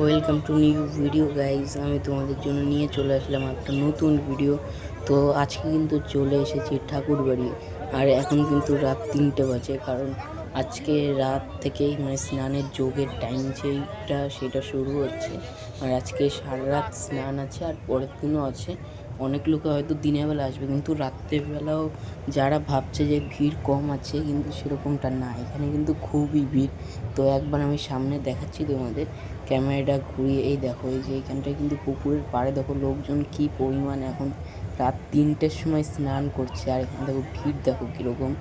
Welcome to new video guys. আমি তোমাদের জন্য নিয়ে চলে আসলাম একটা নতুন ভিডিও। তো আজকে কিন্তু চলে এসেছি ঠাকুরবাড়ি, আর এখন কিন্তু রাত 3টে বাজে। কারণ আজকে রাত থেকেই মানে স্নানের যোগের টাইম সেটা শুরু হচ্ছে। আর আজকে সারা রাত স্নান আছে, আর পরের দিনও আছে। অনেক লোকে হয়তো দিনের বেলা আসবে, কিন্তু রাত্রেবেলাও যারা ভাবছে যে ভিড় কম আছে, কিন্তু সেরকমটা না, এখানে কিন্তু খুবই ভিড়। তো একবার আমি সামনে দেখাচ্ছি তোমাদের, ক্যামেরাটা ঘুরিয়ে। এই দেখো, এই যে এইখানটায় কিন্তু পুকুরের পাড়ে দেখো লোকজন কি পরিমাণ এখন রাত 3টের সময় স্নান করছে। আর এখানে দেখো ভিড় দেখো কীরকম।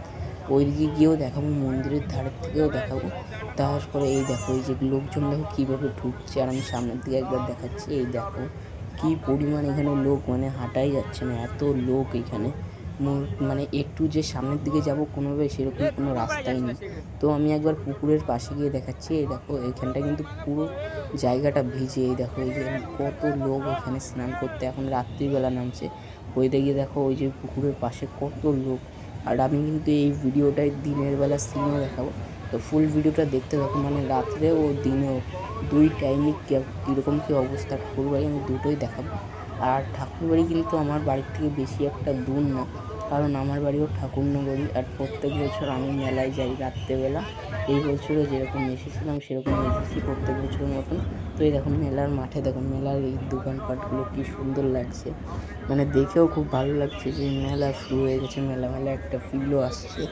ওইদিকে গিয়েও দেখাবো, মন্দিরের ধারের থেকেও দেখাবো। তারপরে এই দেখো, এই যে লোকজন দেখো কীভাবে ঢুকছে। আর আমি সামনের দিকে একবার দেখাচ্ছি, এই দেখো কি পরিমাণ এখানে লোক, মানে হাঁটাই যাচ্ছে না, এত লোক এখানে। মানে একটু যে সামনের দিকে যাব কোনোভাবে সেরকম কোনো রাস্তাই নেই। তো আমি একবার পুকুরের পাশে গিয়ে দেখাচ্ছি। এই দেখো এইখানটা কিন্তু পুরো জায়গাটা ভিজে। এই দেখো, এই যে কত লোক এখানে স্নান করতে এখন রাত্রিবেলা নামছে। ওই দিকে দেখো, ওই যে পুকুরের পাশে কত লোক। আর আমি কিন্তু এই ভিডিওটায় দিনের বেলা সিনও দেখাবো। তো ফুল ভিডিওটা দেখতে থাকো, মানে রাত্রে ও দিনেও দুই টাইমই কীরকম কী অবস্থা ঠাকুরবাড়ি আমি দুটোই দেখাবো। আর ঠাকুরবাড়ি কিন্তু আমার বাড়ির থেকে বেশি একটা দূর না, কারণ আমার বাড়িও ঠাকুরনগরই। আর প্রত্যেক বছর আমি মেলায় যাই রাত্রেবেলা। এই বছরও যেরকম এসেছিলাম সেরকম এসেছি প্রত্যেক বছরের মতন। তো এই দেখুন মেলার মাঠে, দেখুন মেলার এই দোকানপাটগুলো কী সুন্দর লাগছে, মানে দেখেও খুব ভালো লাগছে যে মেলা শুরু হয়ে গেছে। মেলা মেলা একটা ফিলও আসছে।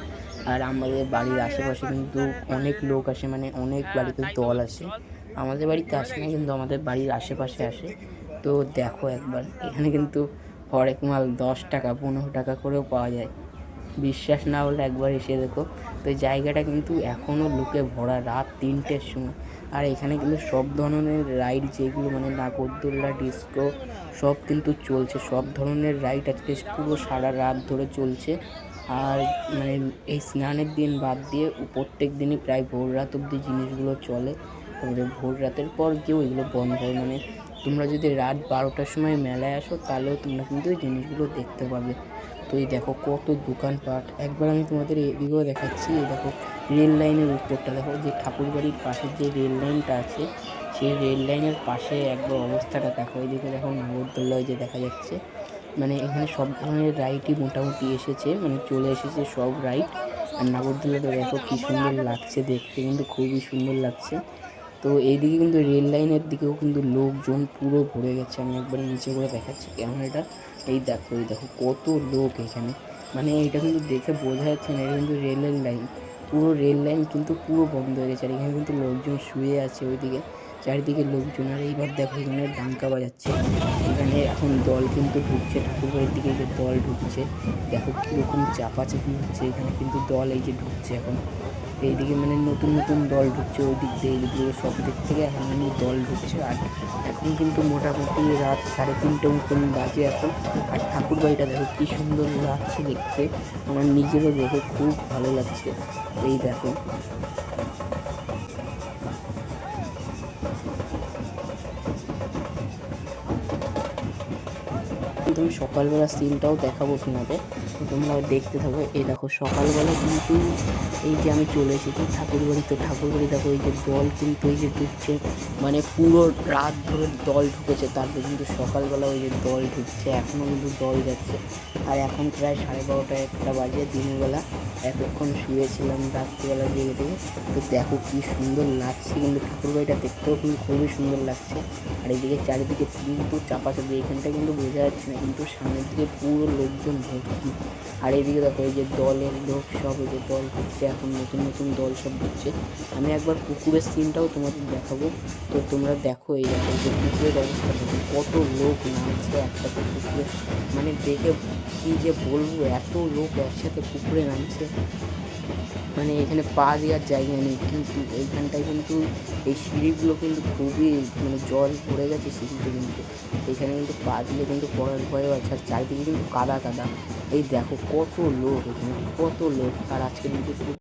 আর আমাদের বাড়ির আশেপাশে কিন্তু অনেক লোক আসে, মানে অনেক বাড়িতে দল আসে। আমাদের বাড়িতে আসে না, কিন্তু আমাদের বাড়ির আশেপাশে আসে। তো দেখো একবার, এখানে কিন্তু হরেক মাল 10 টাকা 15 টাকা করেও পাওয়া যায়। বিশ্বাস না হলে একবার এসে দেখো। তো এই জায়গাটা কিন্তু এখনও লোকে ভরা রাত 3টের সময়। আর এখানে কিন্তু সব ধরনের রাইড, যেগুলো মানে নাগরদোল্লা, ডিস্কো, সব কিন্তু চলছে। সব ধরনের রাইড আজকে পুরো সারা রাত ধরে চলছে। আর মানে এই স্নানের দিন বাদ দিয়ে প্রত্যেক দিনই প্রায় ভোর রাত অবধি জিনিসগুলো চলে। তারপরে ভোর রাতের পর কেউ এগুলো বন্ধ হয়। মানে তোমরা যদি রাত 12টার সময় মেলায় আসো, তাহলেও তোমরা কিন্তু এই জিনিসগুলো দেখতে পাবে। তো এই দেখো কত দোকানপাট। একবার আমি তোমাদের এদিকেও দেখাচ্ছি। এই দেখো রেল লাইনের উপরটা দেখো, যে ঠাকুরবাড়ির পাশে যে রেল লাইনটা আছে, সেই রেল লাইনের পাশে একবার অবস্থাটা দেখো। এইদিকে দেখো নাগরদোল্লা যে দেখা যাচ্ছে। মানে এখানে সব ধরনের রাইডই মোটামুটি এসেছে, মানে চলে এসেছে সব রাইড। আর নাগরদোল্লাটা দেখো কী সুন্দর লাগছে দেখতে, কিন্তু খুবই সুন্দর লাগছে। তো এইদিকে কিন্তু রেল লাইনের দিকেও কিন্তু লোকজন পুরো ভরে গেছে। আমি একবার নিচে করে দেখাচ্ছি ক্যামেরাটা। এই দেখো, এই দেখো কত লোক এখানে। মানে এটা কিন্তু দেখে বোঝা যাচ্ছে না, এটা কিন্তু রেলের লাইন। পুরো রেল লাইন কিন্তু পুরো বন্ধ হয়ে গেছে। আর এখানে কিন্তু লোকজন শুয়ে আছে ওইদিকে, চারিদিকে লোকজন। আর এইবার দেখো এখানে ডাঙ্কা বাজাচ্ছে। এখানে এখন দল কিন্তু ঢুকছে ঠাকুরবাড়ির দিকে, যে দল ঢুকছে দেখো কীরকম চাপাচাপি হচ্ছে। এখানে কিন্তু দল এই যে ঢুকছে এখন এইদিকে, মানে নতুন নতুন দল ঢুকছে ওই দিক দিয়ে, এদিকে সব দিক থেকে এখন কিন্তু দল ঢুকছে। আর এখন কিন্তু মোটামুটি রাত 3:30 মতন বাজে এখন। আর ঠাকুরবাড়িটা দেখো কী সুন্দর লাগছে দেখতে, আমার নিজেরও দেখে খুব ভালো লাগছে। এই দেখো, তুমি সকালবেলা সিনটাও দেখাবো তোমাদের, তো তোমরা দেখতে থাকো। এই দেখো সকালবেলা কিন্তু এই যে আমি চলে এসেছি ঠাকুরবাড়ি। তো ঠাকুরবাড়ি দেখো, এই যে দল কিন্তু এই যে ঢুকছে, মানে পুরো রাত ধরে দল ঢুকেছে। তারপরে কিন্তু সকালবেলা ওই যে দল ঢুকছে, এখনও কিন্তু দল যাচ্ছে। আর এখন প্রায় 12:30 1টা বাজে দিনের বেলা। এতক্ষণ শুয়েছিলাম রাত্রিবেলা জেগে থেকে। তো দেখো কী সুন্দর লাগছে, কিন্তু ঠাকুরবাড়িটা দেখতেও কিন্তু খুবই সুন্দর লাগছে। আর এইদিকে চারিদিকে কিন্তু চাপাচাপি, এখানটা কিন্তু বোঝা যাচ্ছে না, কিন্তু সামনের দিকে পুরো লোকজন ভর্তি। আর এইদিকে দেখো এই যে দলের লোক সব, এই যে দল ঢুকছে এখন, নতুন নতুন দল সব ঢুকছে। আমি একবার পুকুরের সিনটাও তোমাদের দেখাবো। তো তোমরা দেখো, এই দেখো যে পুকুরের অবস্থা দেখো, কত লোক নামছে একসাথে পুকুরে। মানে দেখে কী যে বলবো, এত লোক একসাথে পুকুরে নামছে, মানে এখানে পা দেওয়ার জায়গা নেই। কিন্তু এইখানটায় কিন্তু এই সিঁড়িগুলো কিন্তু খুবই, মানে জল ভরে গেছে সিঁড়িতে, কিন্তু এখানে কিন্তু পা দিলে কিন্তু পড়ার ভয়ও আছে। আর চারিদিকে কিন্তু কাদা কাদা। এই দেখো কত লোক এখানে, কত লোক। আর আজকে কিন্তু